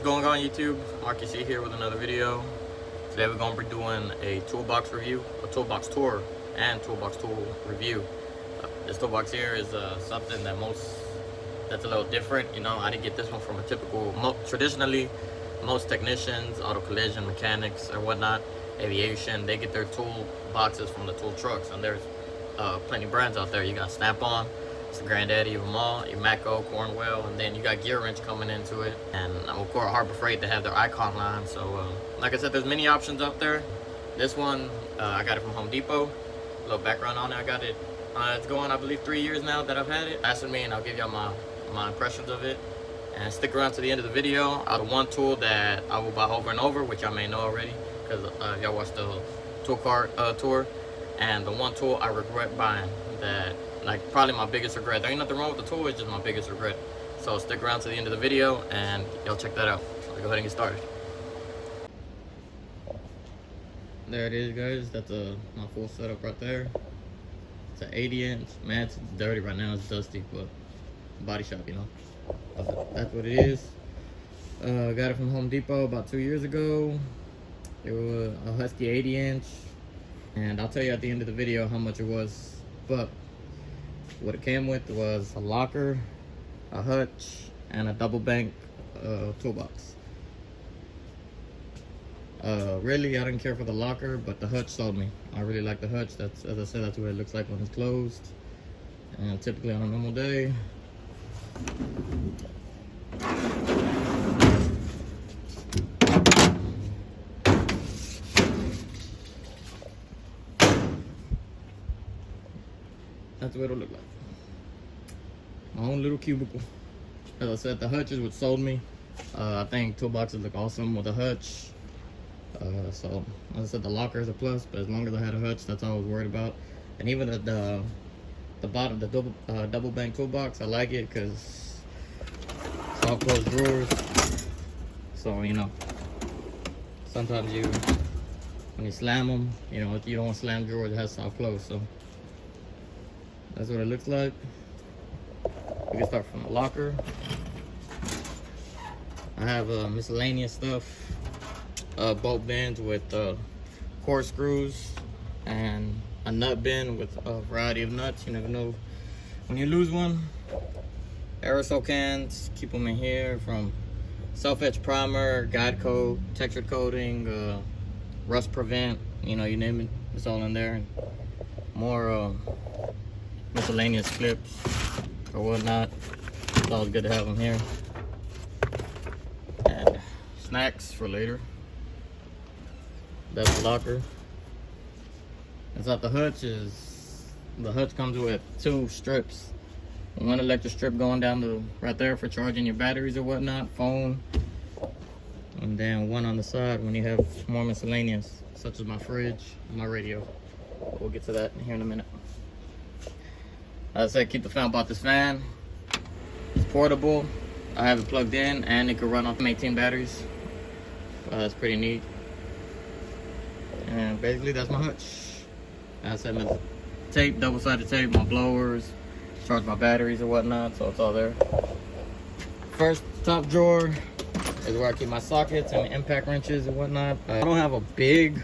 What's going on YouTube? Marky C here with another video. Today we're going to be doing a toolbox review, a toolbox tour, and toolbox tool review. This toolbox here is something that's a little different. You know, I didn't get this one from a typical, traditionally, most technicians, auto collision mechanics or whatnot, aviation, they get their tool boxes from the tool trucks, and there's plenty of brands out there. You got Snap-on, it's the granddaddy of them all, your Matco, Cornwell, and then you got Gear Wrench coming into it, and of course Harbor Freight, they have their Icon line. So like I said, there's many options out there. This one I got it from Home Depot. A little background on it, I got it, it's going, I believe, 3 years now that I've had it. Ask me and I'll give y'all my impressions of it, and stick around to the end of the video. Out of one tool that I will buy over and over, which y'all may know already because y'all watched the tool cart tour, and the one tool I regret buying, that like probably my biggest regret. There ain't nothing wrong with the tool, it's just my biggest regret. So stick around to the end of the video and y'all check that out. So go ahead and get started. There it is, guys. That's my full setup right there. It's an 80-inch. Man, it's dirty right now, it's dusty, but body shop, you know. That's what it is. Got it from Home Depot about 2 years ago. It was a Husky 80-inch, and I'll tell you at the end of the video how much it was. But what it came with was a locker, a hutch, and a double bank toolbox. Really, I didn't care for the locker, but the hutch sold me. I really like the hutch. That's, as I said, that's what it looks like when it's closed. And typically on a normal day, that's what it'll look like. My own little cubicle. As I said, the hutch is what sold me. I think toolboxes look awesome with a hutch. So, as I said, the locker is a plus, but as long as I had a hutch, that's all I was worried about. And even the bottom, the double bank toolbox, I like it because it's all closed drawers. So, you know, sometimes when you slam them, you know, you don't want to slam drawers that has soft close. So that's what it looks like. We can start from the locker. I have miscellaneous stuff, bolt bins with corkscrews, and a nut bin with a variety of nuts. You never know when you lose one. Aerosol cans, keep them in here, from self-etch primer, guide coat, textured coating, rust prevent, you know, you name it, it's all in there. More miscellaneous clips or whatnot. It's always good to have them here. And snacks for later. That's the locker. Inside the hutch comes with 2 strips. One electric strip going down right there for charging your batteries or whatnot, phone. And then one on the side when you have more miscellaneous, such as my fridge, my radio. We'll get to that here in a minute. As I said, keep the fan about this fan. It's portable. I have it plugged in, and it can run off 18 batteries. That's pretty neat. And basically, that's my hutch. As I said, my tape, double-sided tape, my blowers, charge my batteries or whatnot, so it's all there. First top drawer is where I keep my sockets and impact wrenches and whatnot. I don't have a big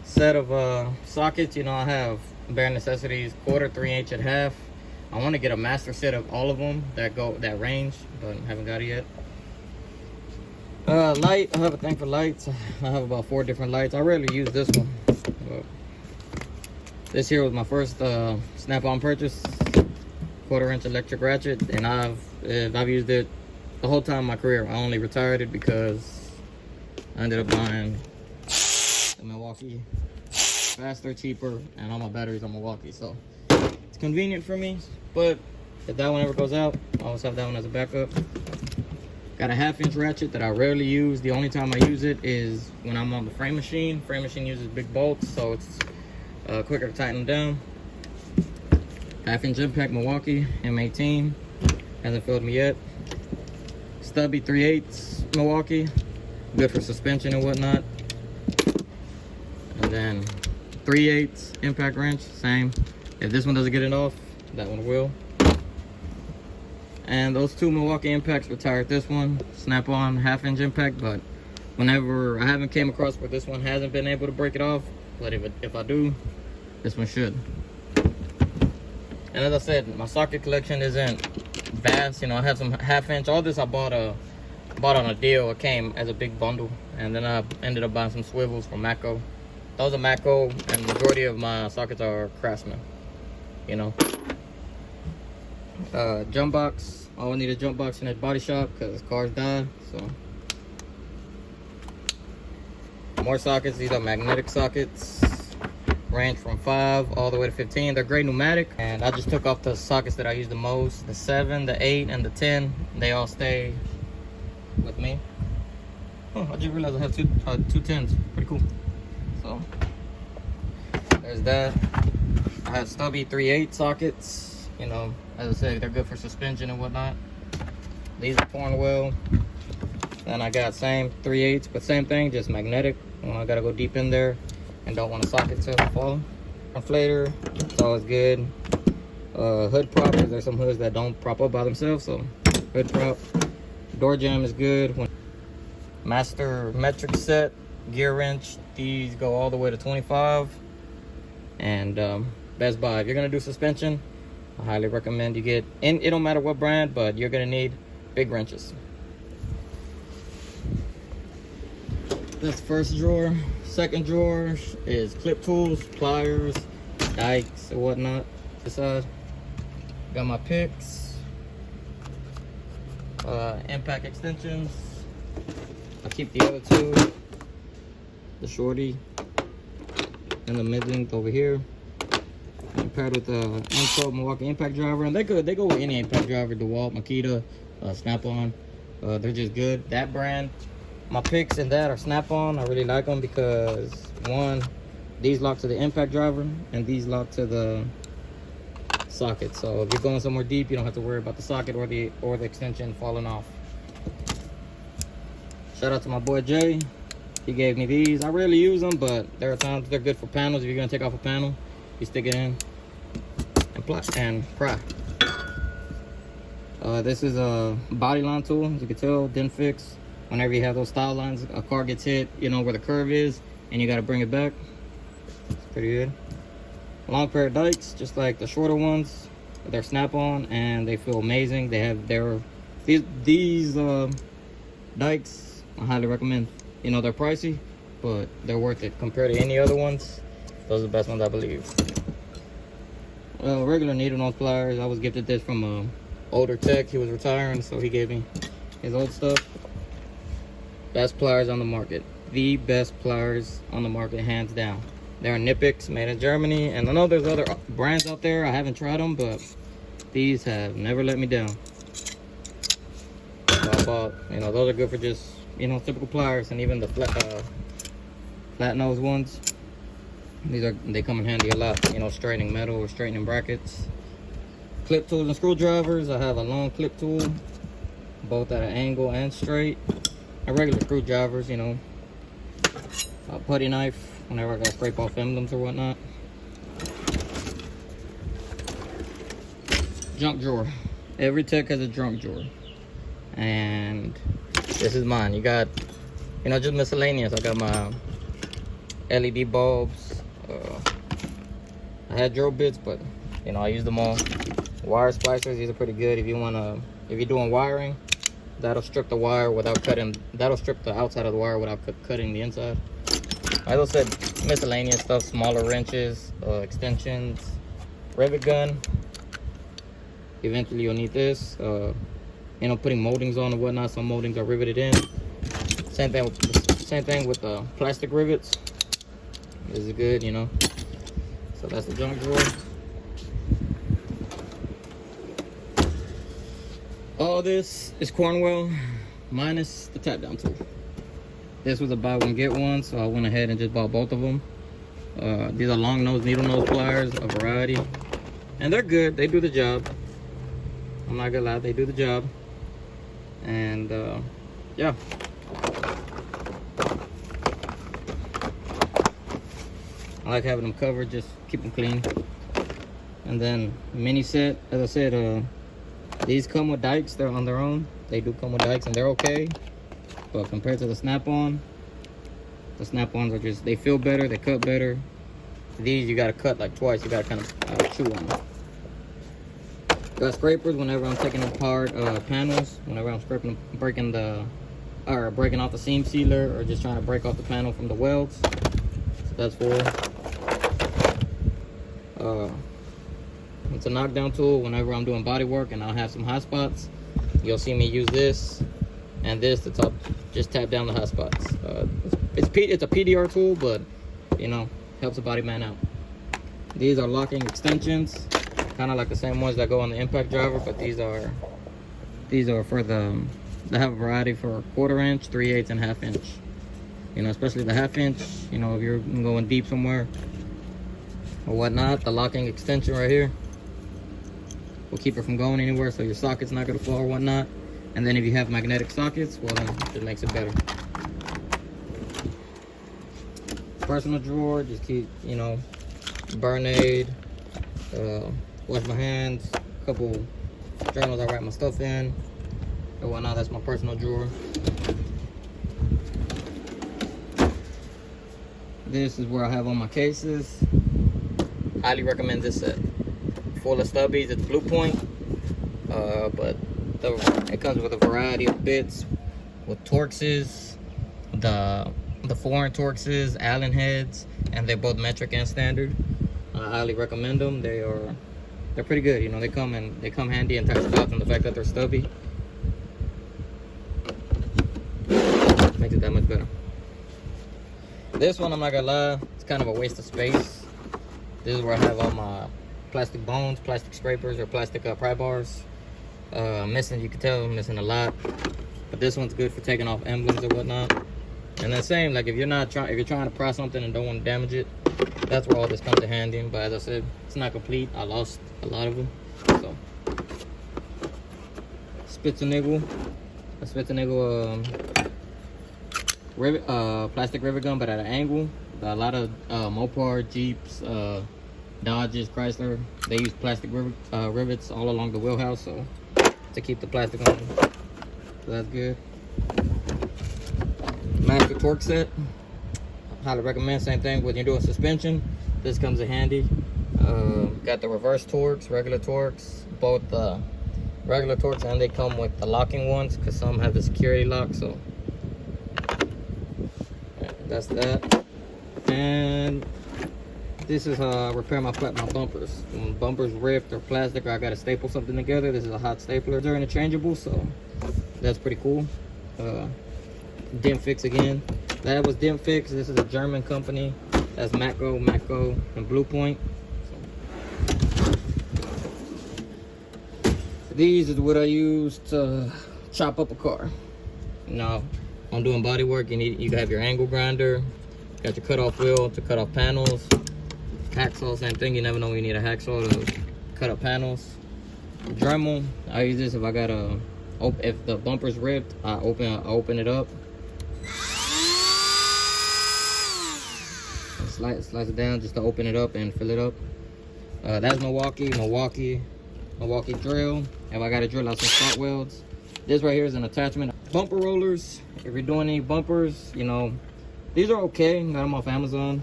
set of sockets. You know, I have bare necessities, 1/4, 3/8, and 1/2. I want to get a master set of all of them that range, but haven't got it yet. Light, I have a thing for lights. I have about 4 different lights. I rarely use this one, but this here was my first Snap-on purchase. 1/4-inch electric ratchet, and I've used it the whole time of my career. I only retired it because I ended up buying the Milwaukee. Faster, cheaper, and all my batteries on Milwaukee, so it's convenient for me. But if that one ever goes out, I always have that one as a backup. Got a 1/2-inch ratchet that I rarely use. The only time I use it is when I'm on the frame machine. Frame machine uses big bolts, so it's quicker to tighten them down. 1/2-inch impact Milwaukee M18, hasn't failed me yet. Stubby 3/8 Milwaukee, good for suspension and whatnot. And then 3/8 impact wrench, same. If this one doesn't get it off, that one will. And those two Milwaukee impacts retired this one, snap-on 1/2-inch impact, but whenever I haven't came across where this one hasn't been able to break it off, but if I do, this one should. And as I said, my socket collection isn't vast. You know, I have some 1/2-inch. All this I bought on a deal. It came as a big bundle, and then I ended up buying some swivels from Matco. Those are Matco, and the majority of my sockets are Craftsman. You know. Jump box. I always need a jump box in a body shop because cars die. So more sockets. These are magnetic sockets. Range from 5 all the way to 15. They're great pneumatic, and I just took off the sockets that I use the most. The 7, the 8, and the 10. They all stay with me. Oh, I just realized I have two 10s. Pretty cool. So there's that. I have stubby 3/8 sockets. You know, as I said, they're good for suspension and whatnot. These are torn well. Then I got same 3/8, but same thing, just magnetic. When I gotta go deep in there and don't want a socket to fall. Inflator, it's always good. Hood prop, because there's some hoods that don't prop up by themselves, so hood prop. Door jamb is good. Master metric set, gear wrench. These go all the way to 25. And Best Buy. If you're gonna do suspension, I highly recommend you get, and it don't matter what brand, but you're gonna need big wrenches. That's first drawer. Second drawer is clip tools, pliers, dikes, and whatnot. This side, got my picks, impact extensions. I keep the other two, the shorty and the mid-length over here. And paired with the Inco Milwaukee impact driver, and they go with any impact driver, DeWalt, Makita, Snap-on. They're just good. That brand, my picks and that are Snap-on. I really like them because one, these lock to the impact driver, and these lock to the socket. So if you're going somewhere deep, you don't have to worry about the socket or the extension falling off. Shout out to my boy Jay. He gave me these. I rarely use them, but there are times they're good for panels. If you're gonna take off a panel, you stick it in and pry. This is a body line tool. As you can tell, dent fix. Whenever you have those style lines, a car gets hit, you know where the curve is, and you got to bring it back. It's pretty good. Long pair of dikes, just like the shorter ones. They're Snap-on, and they feel amazing. They have these dikes. I highly recommend. You know, they're pricey, but they're worth it compared to any other ones. Those are the best ones, I believe. Regular needle nose pliers. I was gifted this from an older tech. He was retiring, so he gave me his old stuff. Best pliers on the market. The best pliers on the market, hands down. They're Nipix, made in Germany. And I know there's other brands out there. I haven't tried them, but these have never let me down. So I bought, you know, those are good for just, you know, typical pliers, and even the flat nose ones. They come in handy a lot, you know, straightening metal or straightening brackets. Clip tools and screwdrivers. I have a long clip tool, both at an angle and straight. And regular screwdrivers, you know. A putty knife, whenever I gotta scrape off emblems or whatnot. Junk drawer. Every tech has a junk drawer. And this is mine. You got, you know, just miscellaneous. I got my LED bulbs. I had drill bits, but you know, I use them all. Wire splicers, these are pretty good if you're doing wiring. That'll strip the wire without cutting. That'll strip the outside of the wire without cutting the inside. As I said, miscellaneous stuff, smaller wrenches, extensions, rivet gun. Eventually you'll need this. You know, putting moldings on and whatnot. Some moldings are riveted in. Same thing with the plastic rivets. This is good, you know. So that's the junk drawer. All this is Cornwell minus the tap down tool. This was a buy one get one, so I went ahead and just bought both of them. These are long nose needle nose pliers, a variety, and they're good. They do the job. I'm not gonna lie, they do the job. And yeah. I like having them covered, just keep them clean. And then mini set, as I said, These come with dikes. They're on their own. They do come with dikes, and they're okay. But compared to the Snap-on, the Snap-ons are just, they feel better, they cut better. These you gotta cut like twice. You gotta kind of chew on them. Got scrapers whenever I'm taking apart panels. Whenever I'm scraping, breaking off the seam sealer, or just trying to break off the panel from the welds. So that's for. It's a knockdown tool. Whenever I'm doing body work and I'll have some hot spots, you'll see me use this and this to just tap down the hot spots. It's a PDR tool, but you know, helps the body man out. These are locking extensions, kind of like the same ones that go on the impact driver, but these are for they have a variety for 1/4 inch, 3/8, and 1/2 inch. You know, especially the 1/2 inch. You know, if you're going deep somewhere or whatnot, the locking extension right here will keep it from going anywhere, so your socket's not going to fall or whatnot. And then if you have magnetic sockets, well, then it makes it better. Personal drawer, just keep, you know, burn aid, wash my hands, a couple journals I write my stuff in and whatnot. That's my personal drawer. This is where I have all my cases. Highly recommend this set. Full of stubbies. It's Blue Point, but it comes with a variety of bits, with Torxes, the foreign Torxes, Allen heads, and they're both metric and standard. I highly recommend them. They're pretty good. You know, they come handy in tight spots, and the fact that they're stubby makes it that much better. This one, I'm not gonna lie, it's kind of a waste of space. This is where I have all my plastic bones, plastic scrapers, or plastic pry bars. Missing, you can tell I'm missing a lot. But this one's good for taking off emblems or whatnot. And then same, like if you're trying to pry something and don't want to damage it, that's where all this comes in handy. But as I said, it's not complete. I lost a lot of them. So Spitzenigel, a Spitzenigel rivet, plastic rivet gun, but at an angle. A lot of Mopar, Jeeps, Dodges, Chrysler, they use plastic rivets all along the wheelhouse, so to keep the plastic on. So that's good. Master torque set, highly recommend. Same thing when you're doing suspension, this comes in handy. Got the reverse torques, regular torques, both regular torques, and they come with the locking ones because some have the security lock. So that's that. And this is how I repair my bumpers. When bumpers ripped or plastic, or I gotta staple something together, this is a hot stapler. They're interchangeable, so that's pretty cool. Dim Fix again. That was Dim Fix. This is a German company. That's Matco, and Blue Point. So these is what I use to chop up a car. Now, I'm doing body work. You have your angle grinder. Got your cutoff wheel to cut off panels. Hacksaw, same thing. You never know when you need a hacksaw to cut up panels. Dremel. I use this if I got if the bumper's ripped. I open it up. Slice it down just to open it up and fill it up. That's Milwaukee drill. If I got to drill out some spot welds. This right here is an attachment. Bumper rollers. If you're doing any bumpers, you know, these are okay. Got them off Amazon.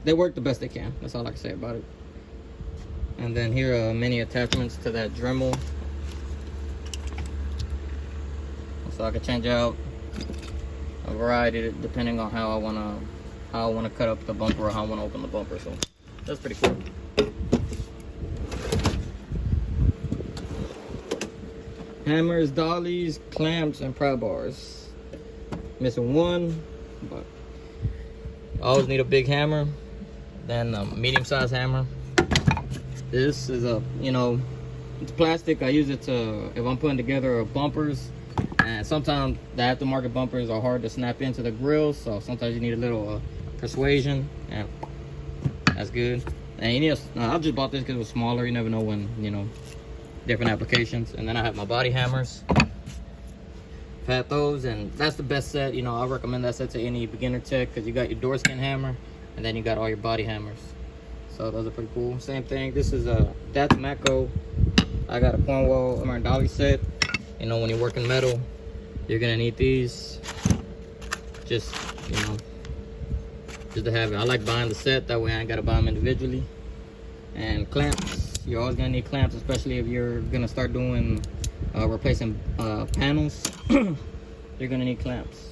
They work the best they can. That's all I can say about it. And then here are many attachments to that Dremel. So I can change out a variety depending on how I wanna cut up the bumper or how I wanna open the bumper. So that's pretty cool. Hammers, dollies, clamps, and pry bars. Missing one, but I always need a big hammer, then a medium-sized hammer. This is it's plastic. I use it if I'm putting together bumpers, and sometimes the aftermarket bumpers are hard to snap into the grills, so sometimes you need a little persuasion, and that's good. And you need I just bought this because it was smaller. You never know when, different applications. And then I have my body hammers. I've had those, and that's the best set. I recommend that set to any beginner tech because you got your door skin hammer, and then you got all your body hammers. So those are pretty cool. Same thing. This is that's Matco I got a Cornwall dolly set. You know, when you're working metal, you're gonna need these. Just, you know, just to have it. I like buying the set, that way I ain't gotta buy them individually. And clamps, you're always gonna need clamps, especially if you're gonna start doing replacing panels. You're gonna need clamps.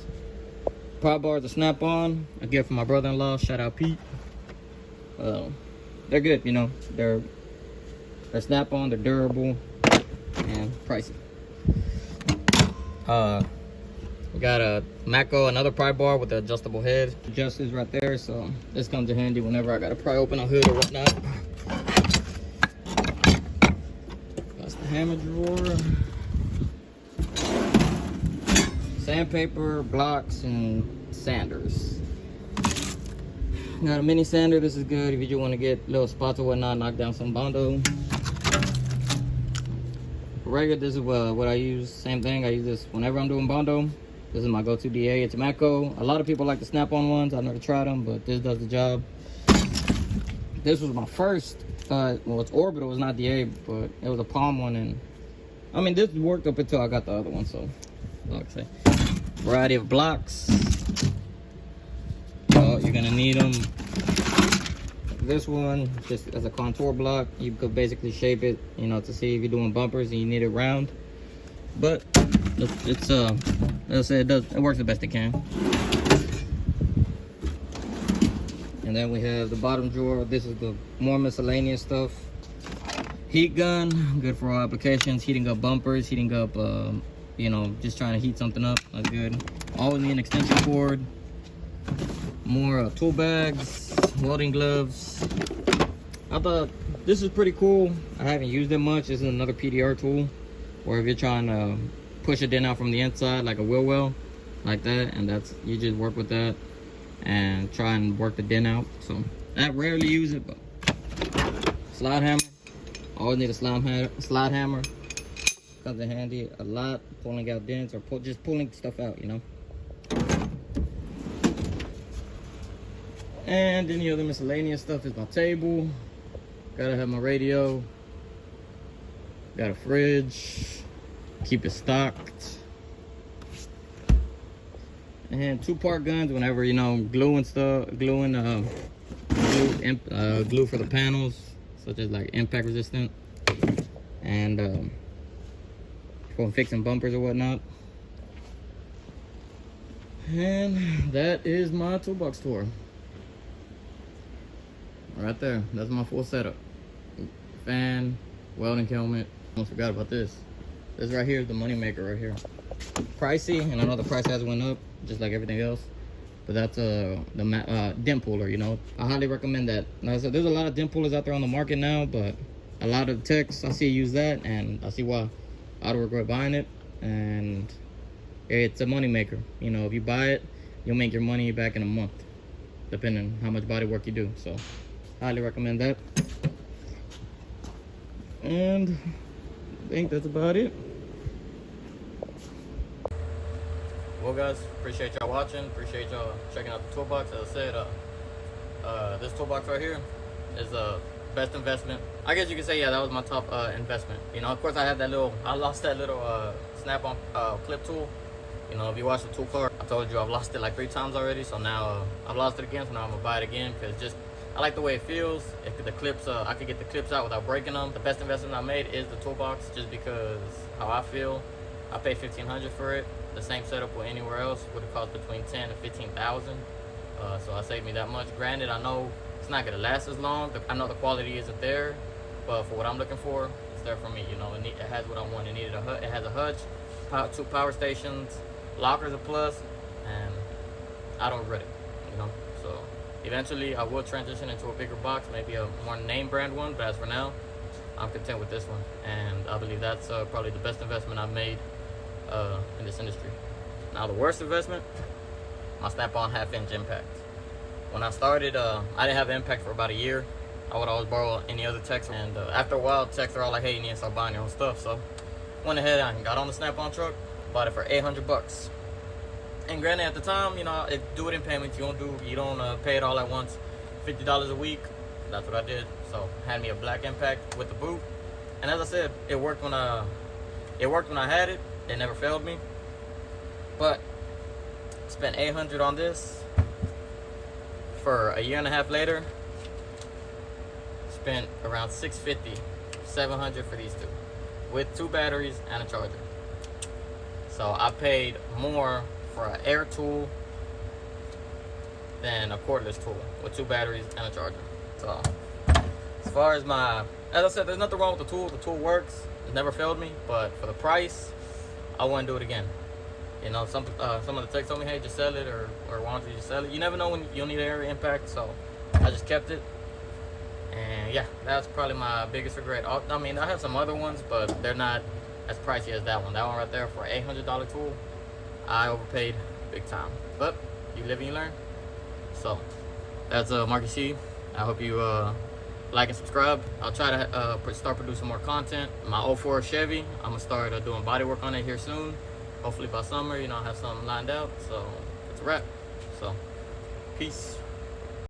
Pry bars are snap-on. I get from my brother-in-law. Shout out Pete. They're good, you know. They're snap-on. They're durable and pricey. We got a Mako, another pry bar with the adjustable head. Adjusters right there, so this comes in handy whenever I gotta pry open a hood or whatnot. That's the hammer drawer. Sandpaper, blocks, and sanders. Got a mini sander. This is good if you just want to get little spots or whatnot, knock down some Bondo. Regular, this is what I use. Same thing, I use this whenever I'm doing Bondo. This is my go-to DA. It's a Mako. A lot of people like the snap-on ones. I've never tried them, but this does the job. This was my first, well, it's orbital, it's not DA, but it was a palm one, and I mean, this worked up until I got the other one, so like I say. Variety of blocks. So you're gonna need them. This one, just as a contour block, you could basically shape it, you know, to see if you're doing bumpers and you need it round. But it's let's say it works the best it can. And then we have the bottom drawer. This is the more miscellaneous stuff. Heat gun, good for all applications. Heating up bumpers, heating up, you know, just trying to heat something up. That's good. Always need an extension cord. More tool bags, welding gloves. I thought this is pretty cool. I haven't used it much. This is another PDR tool, or if you're trying to push it in out from the inside like a wheel well, like that, and that's, you just work with that and try and work the dent out. So I rarely use it, but slide hammer. Always need a slide hammer. Comes in handy a lot, pulling out dents or just pulling stuff out, you know. And any other miscellaneous stuff is my table. Gotta have my radio. Got a fridge. Keep it stocked. And 2-part guns whenever, you know, gluing stuff, glue for the panels, such as like impact resistant, and for fixing bumpers or whatnot. And that is my toolbox tour. Right there, that's my full setup. Fan, welding helmet. Almost forgot about this. This right here is the money maker right here. Pricey, and I know the price has went up, just like everything else. But that's the dent puller, you know. I highly recommend that. Like I said, there's a lot of dent pullers out there on the market now, but a lot of techs I see use that, and I see why. I don't regret buying it, and it's a money maker. You know, if you buy it, you'll make your money back in a month, depending on how much body work you do. So highly recommend that. And I think that's about it. Well guys, appreciate y'all watching, appreciate y'all checking out the toolbox. As I said, this toolbox right here is the best investment. I guess you could say, yeah, that was my top investment. You know, of course I had that little, I lost that little snap-on clip tool. You know, if you watch the tool card, I told you I've lost it like 3 times already. So now I've lost it again, so now I'm gonna buy it again, because just I like the way it feels. If the clips, I could get the clips out without breaking them. The best investment I made is the toolbox, just because how I feel. I paid $1,500 for it. The same setup with anywhere else would have cost between $10,000 and $15,000. So I saved me that much. Granted, I know it's not gonna last as long. I know the quality isn't there, but for what I'm looking for, it's there for me. You know, it has what I want. It has a hutch, 2 power stations, lockers a plus, and I don't regret it. You know, so eventually I will transition into a bigger box, maybe a more name brand one. But as for now, I'm content with this one, and I believe that's probably the best investment I've made in this industry. Now the worst investment, my snap-on half-inch impact. When I started, I didn't have impact for about a year. I would always borrow any other techs, and after a while, techs are all like, hey, you need to start buying your own stuff. So went ahead and got on the snap-on truck, bought it for $800. And granted, at the time, you know, do it in payments. You don't pay it all at once. $50 a week. That's what I did. So had me a black impact with the boot. And as I said, it worked when I had it. It never failed me. But spent $800 on this. For a year and a half later, spent around $650, $700 for these two, with 2 batteries and a charger. So I paid more for an air tool than a cordless tool with 2 batteries and a charger. So as far as as I said, there's nothing wrong with the tool. The tool works. It never failed me. But for the price, I wouldn't do it again. You know, some of the techs told me, hey, just sell it, or why don't you just sell it? You never know when you'll need an area impact, so I just kept it. And yeah, that's probably my biggest regret. I mean, I have some other ones, but they're not as pricey as that one. That one right there for an $800 tool, I overpaid big time. But you live and you learn. So that's Marky C. I hope you like and subscribe. I'll try to start producing more content. My 04 Chevy, I'm gonna start doing body work on it here soon. Hopefully by summer, you know, I'll have something lined out. So it's a wrap. So peace.